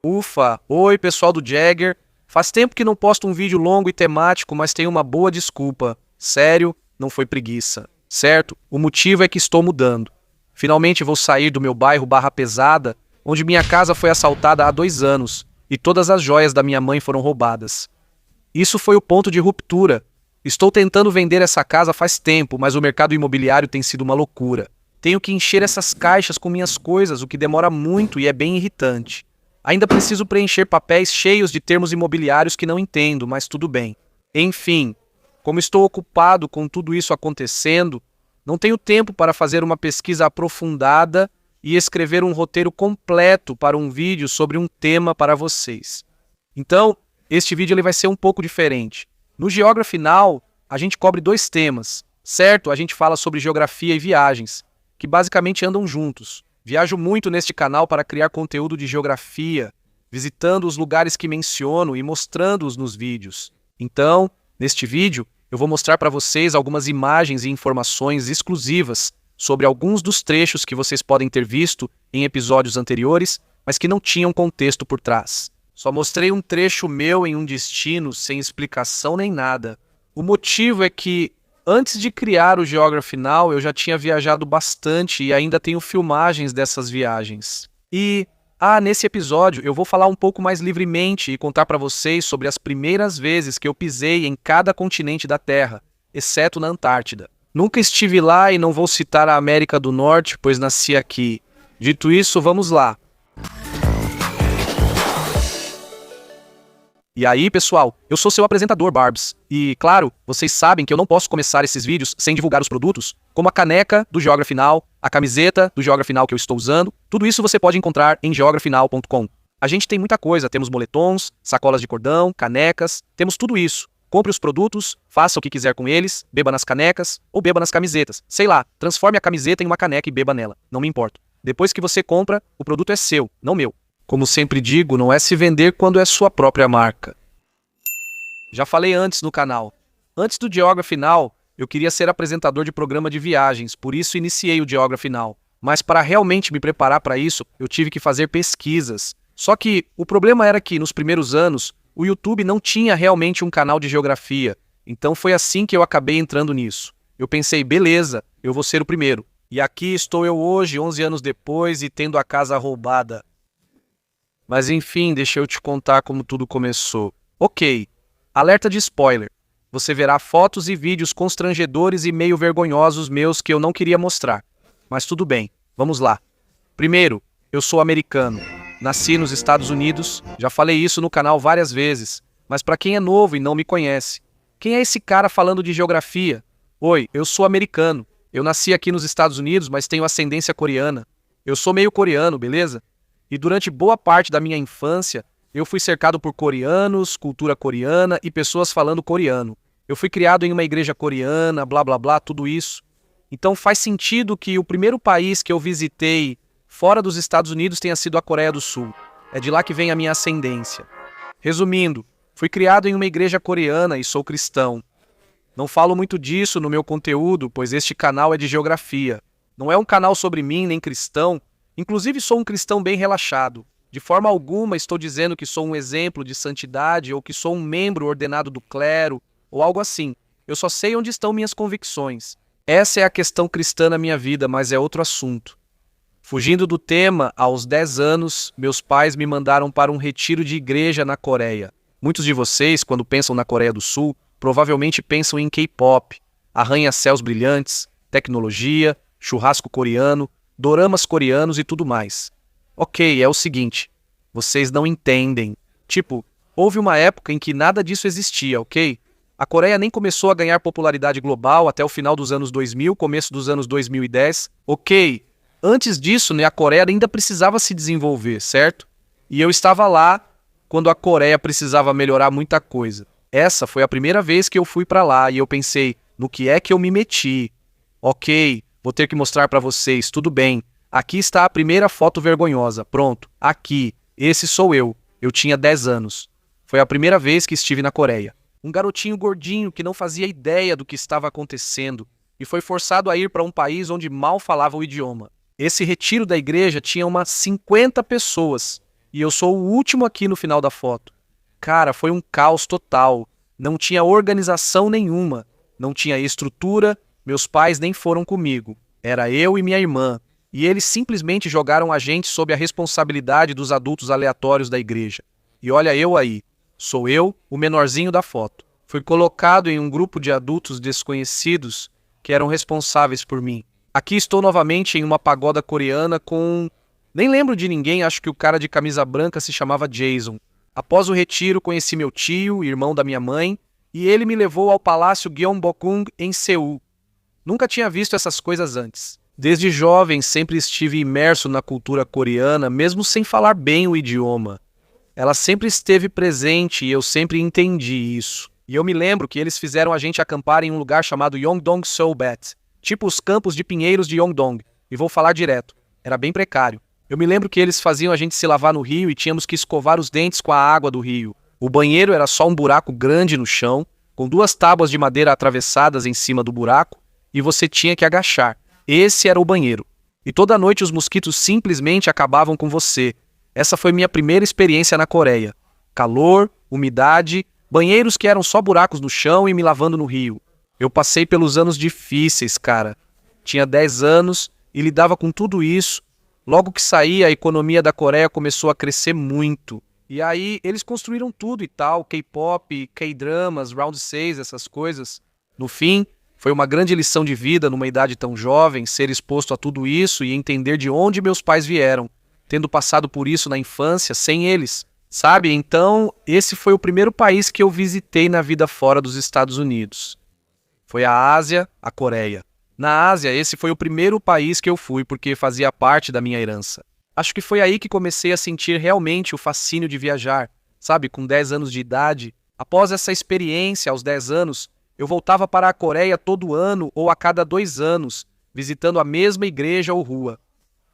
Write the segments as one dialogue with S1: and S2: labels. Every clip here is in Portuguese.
S1: Ufa! Oi, pessoal do Jagger. Faz tempo que não posto um vídeo longo e temático, mas tenho uma boa desculpa. Sério, não foi preguiça. Certo? O motivo é que estou mudando. Finalmente vou sair do meu bairro Barra Pesada, onde minha casa foi assaltada há 2 anos e todas as joias da minha mãe foram roubadas. Isso foi o ponto de ruptura. Estou tentando vender essa casa faz tempo, mas o mercado imobiliário tem sido uma loucura. Tenho que encher essas caixas com minhas coisas, o que demora muito e é bem irritante. Ainda preciso preencher papéis cheios de termos imobiliários que não entendo, mas tudo bem. Enfim, como estou ocupado com tudo isso acontecendo, não tenho tempo para fazer uma pesquisa aprofundada e escrever um roteiro completo para um vídeo sobre um tema para vocês. Então, este vídeo ele vai ser um pouco diferente. No Geography Now, a gente cobre 2 temas, certo? A gente fala sobre geografia e viagens, que basicamente andam juntos. Viajo muito neste canal para criar conteúdo de geografia, visitando os lugares que menciono e mostrando-os nos vídeos. Então, neste vídeo, eu vou mostrar para vocês algumas imagens e informações exclusivas sobre alguns dos trechos que vocês podem ter visto em episódios anteriores, mas que não tinham contexto por trás. Só mostrei um trecho meu em um destino sem explicação nem nada. O motivo é que, antes de criar o Geography Now, eu já tinha viajado bastante e ainda tenho filmagens dessas viagens. Nesse episódio eu vou falar um pouco mais livremente e contar para vocês sobre as primeiras vezes que eu pisei em cada continente da Terra, exceto na Antártida. Nunca estive lá e não vou citar a América do Norte, pois nasci aqui. Dito isso, vamos lá. E aí, pessoal, eu sou seu apresentador, Barbs. E, claro, vocês sabem que eu não posso começar esses vídeos sem divulgar os produtos, como a caneca do Geography Now, a camiseta do Geography Now que eu estou usando. Tudo isso você pode encontrar em geographynow.com. A gente tem muita coisa, temos moletons, sacolas de cordão, canecas, temos tudo isso. Compre os produtos, faça o que quiser com eles, beba nas canecas ou beba nas camisetas. Sei lá, transforme a camiseta em uma caneca e beba nela, não me importo. Depois que você compra, o produto é seu, não meu. Como sempre digo, não é se vender quando é sua própria marca. Já falei antes no canal. Antes do Geography Now, eu queria ser apresentador de programa de viagens, por isso iniciei o Geography Now. Mas para realmente me preparar para isso, eu tive que fazer pesquisas. Só que o problema era que, nos primeiros anos, o YouTube não tinha realmente um canal de geografia. Então foi assim que eu acabei entrando nisso. Eu pensei, beleza, eu vou ser o primeiro. E aqui estou eu hoje, 11 anos depois, e tendo a casa roubada. Mas enfim, deixa eu te contar como tudo começou. Ok, alerta de spoiler. Você verá fotos e vídeos constrangedores e meio vergonhosos meus que eu não queria mostrar. Mas tudo bem, vamos lá. Primeiro, eu sou americano. Nasci nos Estados Unidos, já falei isso no canal várias vezes. Mas para quem é novo e não me conhece, quem é esse cara falando de geografia? Oi, eu sou americano. Eu nasci aqui nos Estados Unidos, mas tenho ascendência coreana. Eu sou meio coreano, beleza? E durante boa parte da minha infância, eu fui cercado por coreanos, cultura coreana e pessoas falando coreano. Eu fui criado em uma igreja coreana, blá blá blá, tudo isso. Então faz sentido que o primeiro país que eu visitei fora dos Estados Unidos tenha sido a Coreia do Sul. É de lá que vem a minha ascendência. Resumindo, fui criado em uma igreja coreana e sou cristão. Não falo muito disso no meu conteúdo, pois este canal é de geografia. Não é um canal sobre mim nem cristão. Inclusive sou um cristão bem relaxado. De forma alguma estou dizendo que sou um exemplo de santidade ou que sou um membro ordenado do clero ou algo assim. Eu só sei onde estão minhas convicções. Essa é a questão cristã na minha vida, mas é outro assunto. Fugindo do tema, aos 10 anos, meus pais me mandaram para um retiro de igreja na Coreia. Muitos de vocês, quando pensam na Coreia do Sul, provavelmente pensam em K-pop, arranha-céus brilhantes, tecnologia, churrasco coreano, doramas coreanos e tudo mais. Ok, é o seguinte, vocês não entendem. Tipo, houve uma época em que nada disso existia, ok? A Coreia nem começou a ganhar popularidade global até o final dos anos 2000, começo dos anos 2010. Ok, antes disso, a Coreia ainda precisava se desenvolver, certo? E eu estava lá quando a Coreia precisava melhorar muita coisa. Essa foi a primeira vez que eu fui para lá e eu pensei, no que é que eu me meti? Ok, vou ter que mostrar para vocês, tudo bem. Aqui está a primeira foto vergonhosa. Pronto, aqui. Esse sou eu. Eu tinha 10 anos. Foi a primeira vez que estive na Coreia. Um garotinho gordinho que não fazia ideia do que estava acontecendo e foi forçado a ir para um país onde mal falava o idioma. Esse retiro da igreja tinha umas 50 pessoas. e eu sou o último aqui no final da foto. Cara, foi um caos total. Não tinha organização nenhuma, não tinha estrutura, meus pais nem foram comigo. Era eu e minha irmã, e eles simplesmente jogaram a gente sob a responsabilidade dos adultos aleatórios da igreja. E olha eu aí, sou eu, o menorzinho da foto. Fui colocado em um grupo de adultos desconhecidos que eram responsáveis por mim. Aqui estou novamente em uma pagoda coreana com... Nem lembro de ninguém, acho que o cara de camisa branca se chamava Jason. Após o retiro, conheci meu tio, irmão da minha mãe, e ele me levou ao Palácio Gyeongbokgung em Seul. Nunca tinha visto essas coisas antes. Desde jovem, sempre estive imerso na cultura coreana, mesmo sem falar bem o idioma. Ela sempre esteve presente e eu sempre entendi isso. E eu me lembro que eles fizeram a gente acampar em um lugar chamado Yongdong-Sobat, tipo os campos de pinheiros de Yongdong, e vou falar direto, era bem precário. Eu me lembro que eles faziam a gente se lavar no rio e tínhamos que escovar os dentes com a água do rio. O banheiro era só um buraco grande no chão, com 2 tábuas de madeira atravessadas em cima do buraco, e você tinha que agachar. Esse era o banheiro. E toda noite os mosquitos simplesmente acabavam com você. Essa foi minha primeira experiência na Coreia. Calor, umidade, banheiros que eram só buracos no chão e me lavando no rio. Eu passei pelos anos difíceis, cara. Tinha 10 anos e lidava com tudo isso. Logo que saí, a economia da Coreia começou a crescer muito. E aí, eles construíram tudo e tal, K-pop, K-dramas, Round 6, essas coisas. No fim, foi uma grande lição de vida numa idade tão jovem, ser exposto a tudo isso e entender de onde meus pais vieram, tendo passado por isso na infância sem eles. Sabe? Então, esse foi o primeiro país que eu visitei na vida fora dos Estados Unidos. Foi a Ásia, a Coreia. Na Ásia, esse foi o primeiro país que eu fui porque fazia parte da minha herança. Acho que foi aí que comecei a sentir realmente o fascínio de viajar. Sabe, com 10 anos de idade. Após essa experiência, aos 10 anos, eu voltava para a Coreia todo ano ou a cada 2 anos, visitando a mesma igreja ou rua.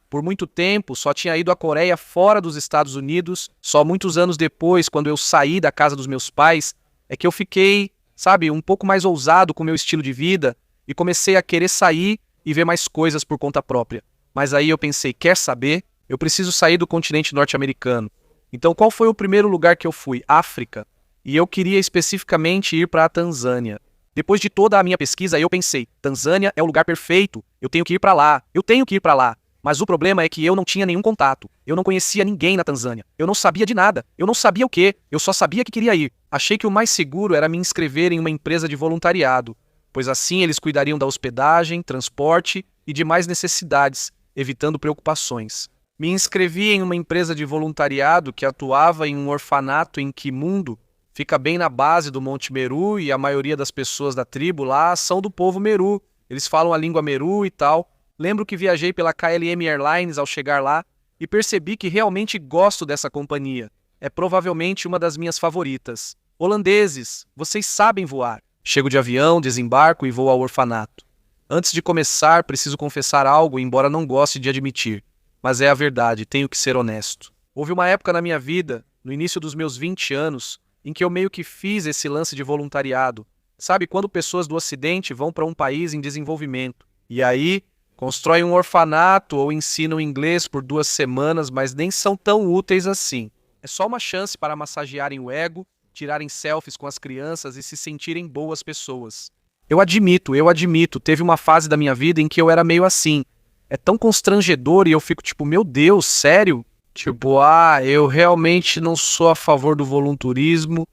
S1: Por muito tempo, só tinha ido à Coreia fora dos Estados Unidos. Só muitos anos depois, quando eu saí da casa dos meus pais, é que eu fiquei, sabe, um pouco mais ousado com o meu estilo de vida, e comecei a querer sair e ver mais coisas por conta própria. Mas aí eu pensei, quer saber? Eu preciso sair do continente norte-americano. Então qual foi o primeiro lugar que eu fui? África. E eu queria especificamente ir para a Tanzânia. Depois de toda a minha pesquisa, eu pensei, Tanzânia é o lugar perfeito, eu tenho que ir para lá, eu tenho que ir para lá. Mas o problema é que eu não tinha nenhum contato, eu não conhecia ninguém na Tanzânia, eu não sabia de nada, eu não sabia o quê, eu só sabia que queria ir. Achei que o mais seguro era me inscrever em uma empresa de voluntariado, pois assim eles cuidariam da hospedagem, transporte e demais necessidades, evitando preocupações. Me inscrevi em uma empresa de voluntariado que atuava em um orfanato em Kimundo, fica bem na base do Monte Meru e a maioria das pessoas da tribo lá são do povo Meru, eles falam a língua Meru e tal. Lembro que viajei pela KLM Airlines ao chegar lá e percebi que realmente gosto dessa companhia. É provavelmente uma das minhas favoritas. Holandeses, vocês sabem voar. Chego de avião, desembarco e vou ao orfanato. Antes de começar, preciso confessar algo, embora não goste de admitir. Mas é a verdade, tenho que ser honesto. Houve uma época na minha vida, no início dos meus 20 anos, em que eu meio que fiz esse lance de voluntariado. Sabe, quando pessoas do Ocidente vão para um país em desenvolvimento. E aí, constroem um orfanato ou ensinam inglês por 2 semanas, mas nem são tão úteis assim. É só uma chance para massagearem o ego, tirarem selfies com as crianças e se sentirem boas pessoas. Eu admito, teve uma fase da minha vida em que eu era meio assim. É tão constrangedor e eu fico tipo, meu Deus, sério? Tipo, eu realmente não sou a favor do voluntarismo.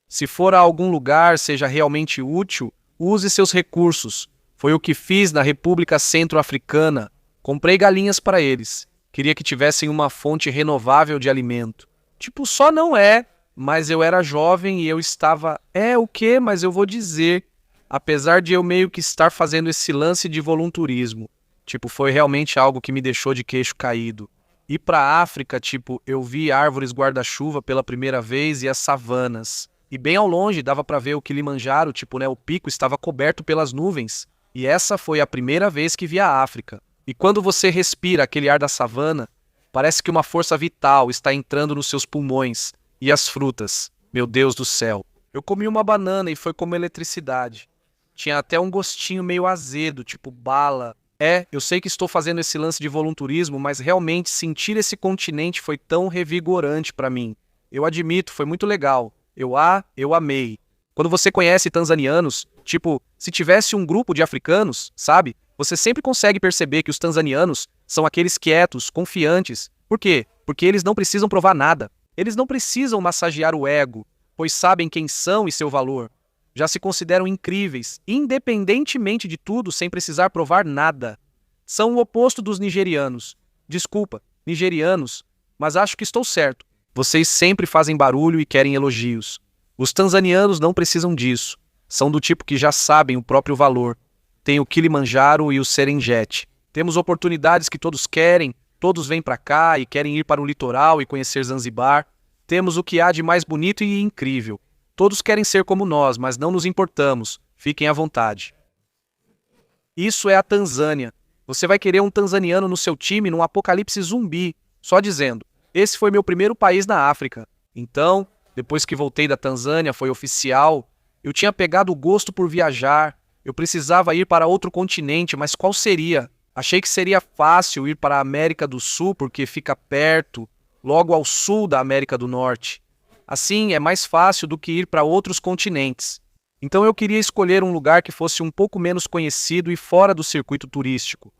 S1: Se for a algum lugar, seja realmente útil, use seus recursos. Foi o que fiz na República Centro-Africana. Comprei galinhas para eles. Queria que tivessem uma fonte renovável de alimento. Tipo, só não é. Mas eu era jovem e eu estava... o quê? Mas eu vou dizer. Apesar de eu meio que estar fazendo esse lance de voluntarismo. Tipo, foi realmente algo que me deixou de queixo caído. Ir pra África, tipo, eu vi árvores guarda-chuva pela primeira vez e as savanas. E bem ao longe dava pra ver o Kilimanjaro, tipo, né, o pico estava coberto pelas nuvens. E essa foi a primeira vez que vi a África. E quando você respira aquele ar da savana, parece que uma força vital está entrando nos seus pulmões. E as frutas, meu Deus do céu. Eu comi uma banana e foi como eletricidade. Tinha até um gostinho meio azedo, tipo bala. Eu sei que estou fazendo esse lance de volunturismo, mas realmente sentir esse continente foi tão revigorante para mim. Eu admito, foi muito legal. Eu amei. Quando você conhece tanzanianos, tipo, se tivesse um grupo de africanos, sabe? Você sempre consegue perceber que os tanzanianos são aqueles quietos, confiantes. Por quê? Porque eles não precisam provar nada. Eles não precisam massagear o ego, pois sabem quem são e seu valor. Já se consideram incríveis, independentemente de tudo, sem precisar provar nada. São o oposto dos nigerianos. Desculpa, nigerianos, mas acho que estou certo. Vocês sempre fazem barulho e querem elogios. Os tanzanianos não precisam disso. São do tipo que já sabem o próprio valor. Tem o Kilimanjaro e o Serengeti. Temos oportunidades que todos querem, todos vêm para cá e querem ir para o litoral e conhecer Zanzibar. Temos o que há de mais bonito e incrível. Todos querem ser como nós, mas não nos importamos. Fiquem à vontade. Isso é a Tanzânia. Você vai querer um tanzaniano no seu time num apocalipse zumbi, só dizendo: esse foi meu primeiro país na África. Então, depois que voltei da Tanzânia, foi oficial. Eu tinha pegado o gosto por viajar. Eu precisava ir para outro continente, mas qual seria? Achei que seria fácil ir para a América do Sul porque fica perto, logo ao sul da América do Norte. Assim, é mais fácil do que ir para outros continentes. Então eu queria escolher um lugar que fosse um pouco menos conhecido e fora do circuito turístico.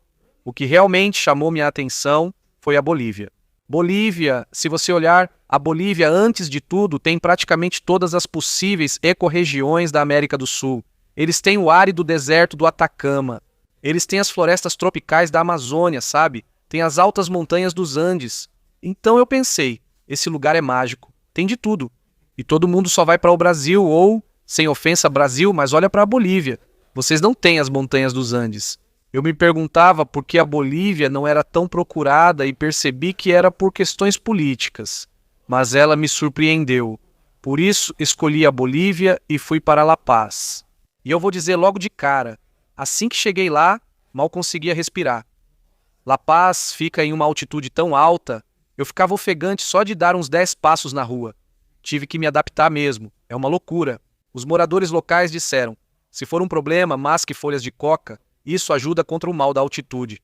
S1: O que realmente chamou minha atenção foi a Bolívia. Bolívia, se você olhar, a Bolívia, antes de tudo, tem praticamente todas as possíveis ecorregiões da América do Sul. Eles têm o árido deserto do Atacama. Eles têm as florestas tropicais da Amazônia, sabe? Tem as altas montanhas dos Andes. Então eu pensei, esse lugar é mágico. Tem de tudo. E todo mundo só vai para o Brasil ou, sem ofensa Brasil, mas olha para a Bolívia. Vocês não têm as montanhas dos Andes. Eu me perguntava por que a Bolívia não era tão procurada e percebi que era por questões políticas. Mas ela me surpreendeu. Por isso escolhi a Bolívia e fui para La Paz. E eu vou dizer logo de cara, assim que cheguei lá, mal conseguia respirar. La Paz fica em uma altitude tão alta, eu ficava ofegante só de dar uns 10 passos na rua. Tive que me adaptar mesmo, é uma loucura. Os moradores locais disseram, se for um problema, masque folhas de coca, isso ajuda contra o mal da altitude.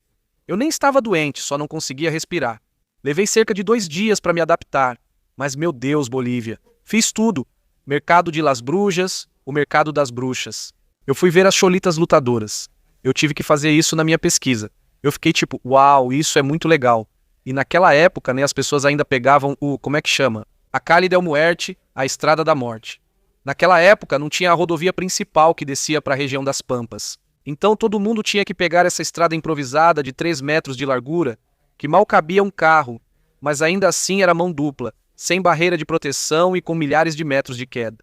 S1: Eu nem estava doente, só não conseguia respirar. Levei cerca de 2 dias para me adaptar, mas meu Deus, Bolívia, fiz tudo. Mercado de Las Brujas, o mercado das bruxas. Eu fui ver as cholitas lutadoras. Eu tive que fazer isso na minha pesquisa. Eu fiquei tipo, uau, isso é muito legal. E naquela época, né, as pessoas ainda pegavam como é que chama? A Calle del Muerte, a Estrada da Morte. Naquela época não tinha a rodovia principal que descia para a região das Pampas. Então todo mundo tinha que pegar essa estrada improvisada de 3 metros de largura, que mal cabia um carro, mas ainda assim era mão dupla, sem barreira de proteção e com milhares de metros de queda.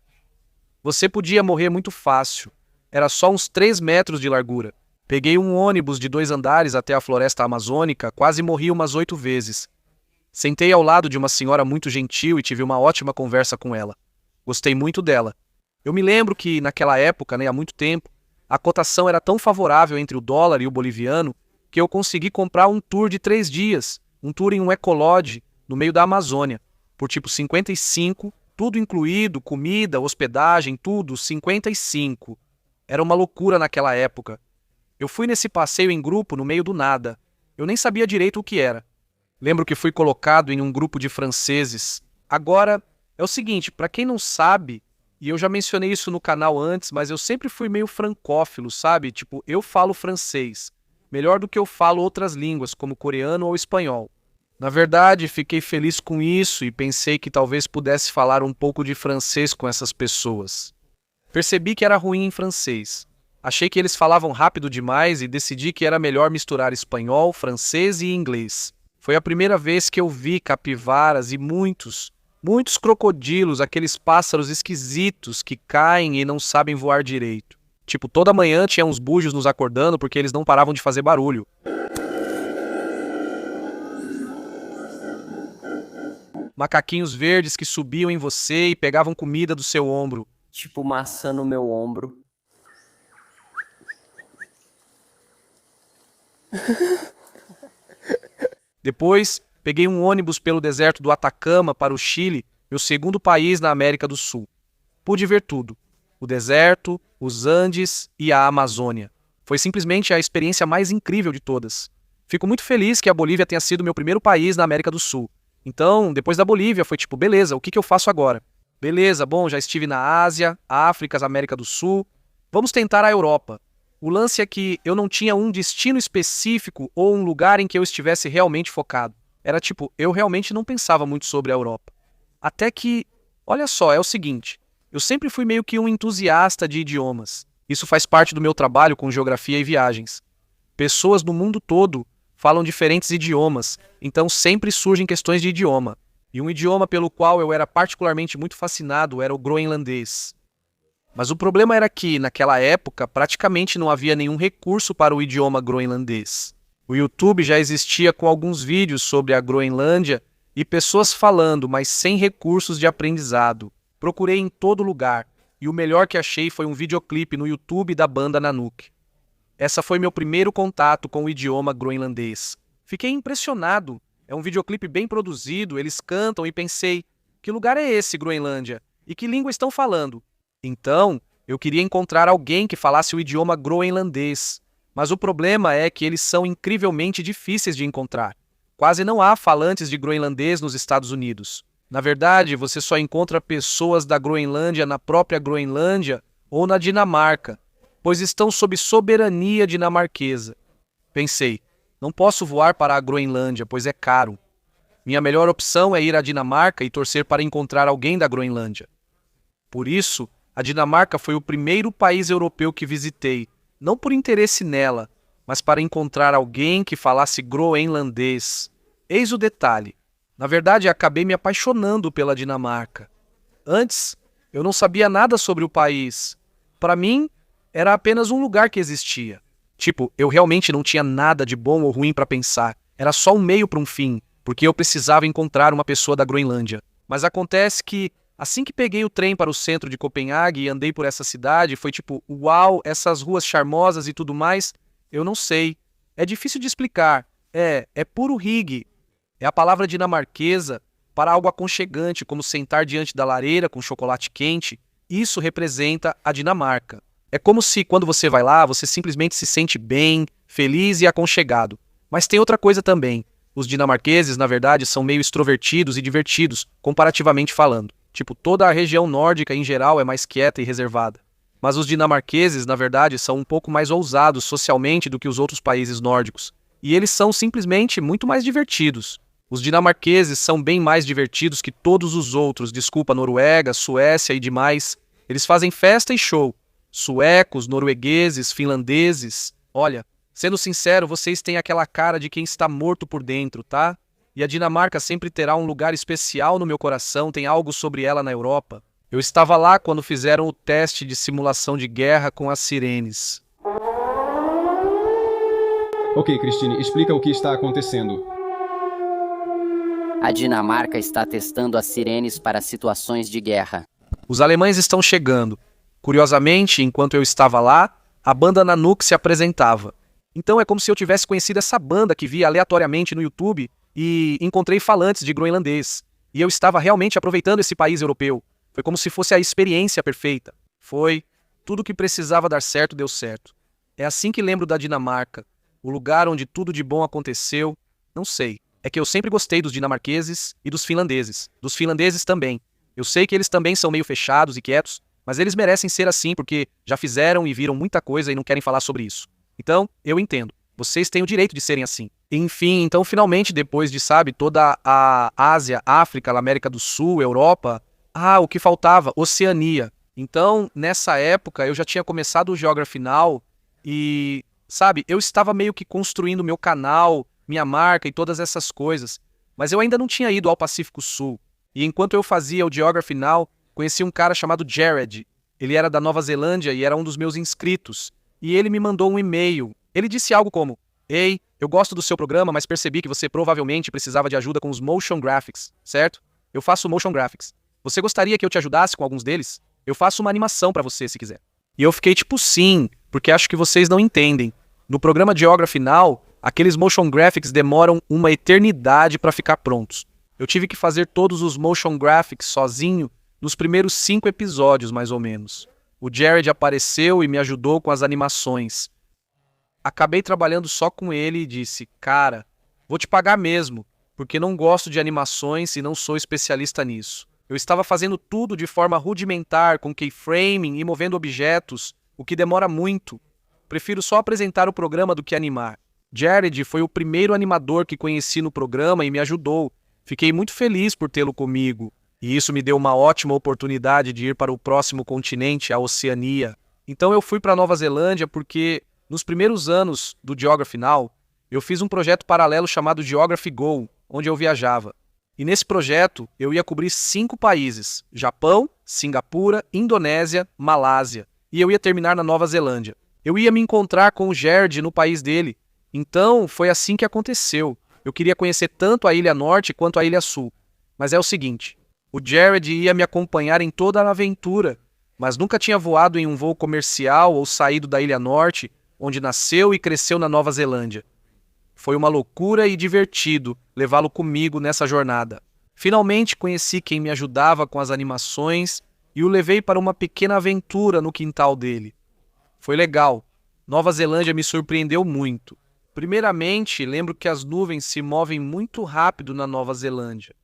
S1: Você podia morrer muito fácil. Era só uns 3 metros de largura. Peguei um ônibus de 2 andares até a floresta amazônica, quase morri umas 8 vezes. Sentei ao lado de uma senhora muito gentil e tive uma ótima conversa com ela. Gostei muito dela. Eu me lembro que, naquela época, né, há muito tempo, a cotação era tão favorável entre o dólar e o boliviano que eu consegui comprar um tour de 3 dias, um tour em um ecolodge, no meio da Amazônia, por tipo 55, tudo incluído, comida, hospedagem, tudo, 55. Era uma loucura naquela época. Eu fui nesse passeio em grupo no meio do nada. Eu nem sabia direito o que era. Lembro que fui colocado em um grupo de franceses. Agora, é o seguinte, para quem não sabe, e eu já mencionei isso no canal antes, mas eu sempre fui meio francófilo, sabe? Tipo, eu falo francês. Melhor do que eu falo outras línguas, como coreano ou espanhol. Na verdade, fiquei feliz com isso e pensei que talvez pudesse falar um pouco de francês com essas pessoas. Percebi que era ruim em francês. Achei que eles falavam rápido demais e decidi que era melhor misturar espanhol, francês e inglês. Foi a primeira vez que eu vi capivaras e muitos crocodilos, aqueles pássaros esquisitos que caem e não sabem voar direito. Tipo, toda manhã tinha uns búzios nos acordando porque eles não paravam de fazer barulho. Macaquinhos verdes que subiam em você e pegavam comida do seu ombro.
S2: Tipo maçã no meu ombro.
S1: Depois, peguei um ônibus pelo deserto do Atacama para o Chile, meu segundo país na América do Sul. Pude ver tudo. O deserto, os Andes e a Amazônia. Foi simplesmente a experiência mais incrível de todas. Fico muito feliz que a Bolívia tenha sido meu primeiro país na América do Sul. Então, depois da Bolívia, foi tipo, beleza, o que eu faço agora? Beleza, bom, já estive na Ásia, África, América do Sul. Vamos tentar a Europa. O lance é que eu não tinha um destino específico ou um lugar em que eu estivesse realmente focado. Era tipo, eu realmente não pensava muito sobre a Europa. Até que, olha só, é o seguinte, eu sempre fui meio que um entusiasta de idiomas. Isso faz parte do meu trabalho com geografia e viagens. Pessoas no mundo todo falam diferentes idiomas, então sempre surgem questões de idioma. E um idioma pelo qual eu era particularmente muito fascinado era o groenlandês. Mas o problema era que, naquela época, praticamente não havia nenhum recurso para o idioma groenlandês. O YouTube já existia com alguns vídeos sobre a Groenlândia e pessoas falando, mas sem recursos de aprendizado. Procurei em todo lugar, e o melhor que achei foi um videoclipe no YouTube da banda Nanook. Essa foi meu primeiro contato com o idioma groenlandês. Fiquei impressionado. É um videoclipe bem produzido, eles cantam e pensei, que lugar é esse, Groenlândia? E que língua estão falando? Então, eu queria encontrar alguém que falasse o idioma groenlandês. Mas o problema é que eles são incrivelmente difíceis de encontrar. Quase não há falantes de groenlandês nos Estados Unidos. Na verdade, você só encontra pessoas da Groenlândia na própria Groenlândia ou na Dinamarca, pois estão sob soberania dinamarquesa. Pensei, não posso voar para a Groenlândia, pois é caro. Minha melhor opção é ir à Dinamarca e torcer para encontrar alguém da Groenlândia. Por isso, a Dinamarca foi o primeiro país europeu que visitei, não por interesse nela, mas para encontrar alguém que falasse groenlandês. Eis o detalhe. Na verdade, acabei me apaixonando pela Dinamarca. Antes, eu não sabia nada sobre o país. Para mim, era apenas um lugar que existia. Tipo, eu realmente não tinha nada de bom ou ruim para pensar. Era só um meio para um fim, porque eu precisava encontrar uma pessoa da Groenlândia. Mas acontece que, assim que peguei o trem para o centro de Copenhague e andei por essa cidade, foi tipo, uau, essas ruas charmosas e tudo mais, eu não sei. É difícil de explicar. É puro hygge. É a palavra dinamarquesa para algo aconchegante, como sentar diante da lareira com chocolate quente. Isso representa a Dinamarca. É como se, quando você vai lá, você simplesmente se sente bem, feliz e aconchegado. Mas tem outra coisa também. Os dinamarqueses, na verdade, são meio extrovertidos e divertidos, comparativamente falando. Tipo, toda a região nórdica, em geral, é mais quieta e reservada. Mas os dinamarqueses, na verdade, são um pouco mais ousados socialmente do que os outros países nórdicos. E eles são simplesmente muito mais divertidos. Os dinamarqueses são bem mais divertidos que todos os outros, desculpa, Noruega, Suécia e demais. Eles fazem festa e show. Suecos, noruegueses, finlandeses. Olha, sendo sincero, vocês têm aquela cara de quem está morto por dentro, tá? E a Dinamarca sempre terá um lugar especial no meu coração, tem algo sobre ela na Europa. Eu estava lá quando fizeram o teste de simulação de guerra com as sirenes.
S3: Ok, Christine, explica o que está acontecendo.
S2: A Dinamarca está testando as sirenes para situações de guerra.
S1: Os alemães estão chegando. Curiosamente, enquanto eu estava lá, a banda Nanook se apresentava. Então é como se eu tivesse conhecido essa banda que via aleatoriamente no YouTube e encontrei falantes de groenlandês. E eu estava realmente aproveitando esse país europeu. Foi como se fosse a experiência perfeita. Foi. Tudo que precisava dar certo deu certo. É assim que lembro da Dinamarca. O lugar onde tudo de bom aconteceu. Não sei. É que eu sempre gostei dos dinamarqueses e dos finlandeses. Dos finlandeses também. Eu sei que eles também são meio fechados e quietos, mas eles merecem ser assim porque já fizeram e viram muita coisa e não querem falar sobre isso. Então, eu entendo. Vocês têm o direito de serem assim. Enfim, então finalmente depois de, sabe, toda a Ásia, África, América do Sul, Europa, o que faltava? Oceania. Então, nessa época, eu já tinha começado o Geography Now e, sabe, eu estava meio que construindo meu canal, minha marca e todas essas coisas, mas eu ainda não tinha ido ao Pacífico Sul. E enquanto eu fazia o Geography Now, conheci um cara chamado Jared. Ele era da Nova Zelândia e era um dos meus inscritos. E ele me mandou um e-mail. Ele disse algo como: "Ei, eu gosto do seu programa, mas percebi que você provavelmente precisava de ajuda com os motion graphics, certo? Eu faço motion graphics. Você gostaria que eu te ajudasse com alguns deles? Eu faço uma animação pra você se quiser." E eu fiquei tipo, sim, porque acho que vocês não entendem. No programa Geography Now, aqueles motion graphics demoram uma eternidade para ficar prontos. Eu tive que fazer todos os motion graphics sozinho nos primeiros 5 episódios, mais ou menos. O Jared apareceu e me ajudou com as animações. Acabei trabalhando só com ele e disse, cara, vou te pagar mesmo, porque não gosto de animações e não sou especialista nisso. Eu estava fazendo tudo de forma rudimentar, com keyframing e movendo objetos, o que demora muito. Prefiro só apresentar o programa do que animar. Jared foi o primeiro animador que conheci no programa e me ajudou. Fiquei muito feliz por tê-lo comigo. E isso me deu uma ótima oportunidade de ir para o próximo continente, a Oceania. Então eu fui para Nova Zelândia porque, nos primeiros anos do Geography Now, eu fiz um projeto paralelo chamado Geography Go, onde eu viajava. E nesse projeto eu ia cobrir 5 países: Japão, Singapura, Indonésia, Malásia. E eu ia terminar na Nova Zelândia. Eu ia me encontrar com o Jared no país dele. Então foi assim que aconteceu. Eu queria conhecer tanto a Ilha Norte quanto a Ilha Sul. Mas é o seguinte, o Jared ia me acompanhar em toda a aventura, mas nunca tinha voado em um voo comercial ou saído da Ilha Norte, onde nasceu e cresceu na Nova Zelândia. Foi uma loucura e divertido levá-lo comigo nessa jornada. Finalmente conheci quem me ajudava com as animações e o levei para uma pequena aventura no quintal dele. Foi legal. Nova Zelândia me surpreendeu muito. Primeiramente, lembro que as nuvens se movem muito rápido na Nova Zelândia.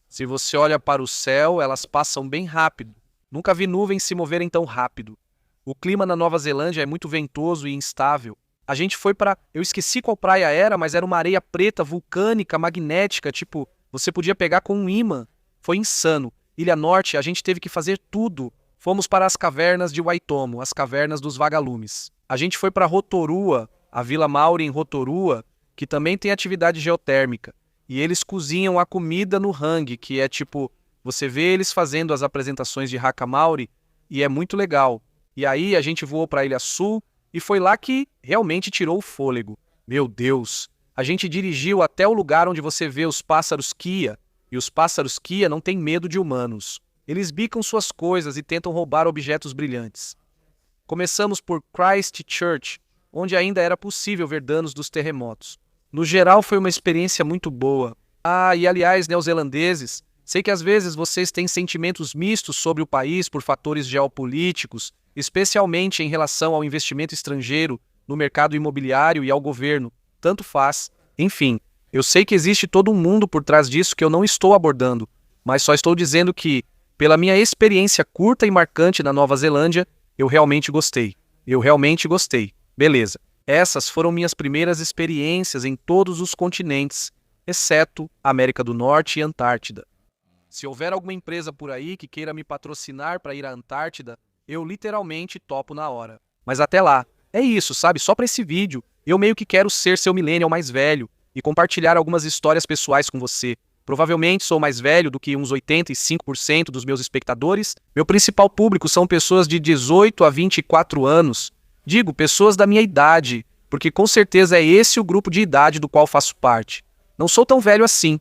S1: Se você olha para o céu, elas passam bem rápido. Nunca vi nuvens se moverem tão rápido. O clima na Nova Zelândia é muito ventoso e instável. A gente foi para... Eu esqueci qual praia era, mas era uma areia preta, vulcânica, magnética, tipo, você podia pegar com um ímã. Foi insano. Ilha Norte, a gente teve que fazer tudo. Fomos para as cavernas de Waitomo, as cavernas dos vagalumes. A gente foi para Rotorua, a Vila Maori em Rotorua, que também tem atividade geotérmica. E eles cozinham a comida no hang, que é tipo... Você vê eles fazendo as apresentações de Haka Maori e é muito legal. E aí a gente voou para a Ilha Sul e foi lá que realmente tirou o fôlego. Meu Deus! A gente dirigiu até o lugar onde você vê os pássaros Kia. E os pássaros Kia não têm medo de humanos. Eles bicam suas coisas e tentam roubar objetos brilhantes. Começamos por Christchurch, onde ainda era possível ver danos dos terremotos. No geral foi uma experiência muito boa. Ah, e aliás, neozelandeses, sei que às vezes vocês têm sentimentos mistos sobre o país por fatores geopolíticos, especialmente em relação ao investimento estrangeiro, no mercado imobiliário e ao governo. Tanto faz. Enfim, eu sei que existe todo um mundo por trás disso que eu não estou abordando, mas só estou dizendo que, pela minha experiência curta e marcante na Nova Zelândia, eu realmente gostei. Beleza. Essas foram minhas primeiras experiências em todos os continentes, exceto América do Norte e Antártida. Se houver alguma empresa por aí que queira me patrocinar para ir à Antártida, eu literalmente topo na hora. Mas até lá, é isso, sabe? Só para esse vídeo, eu meio que quero ser seu millennial mais velho e compartilhar algumas histórias pessoais com você. Provavelmente sou mais velho do que uns 85% dos meus espectadores. Meu principal público são pessoas de 18 a 24 anos. Digo, pessoas da minha idade, porque com certeza é esse o grupo de idade do qual faço parte. Não sou tão velho assim.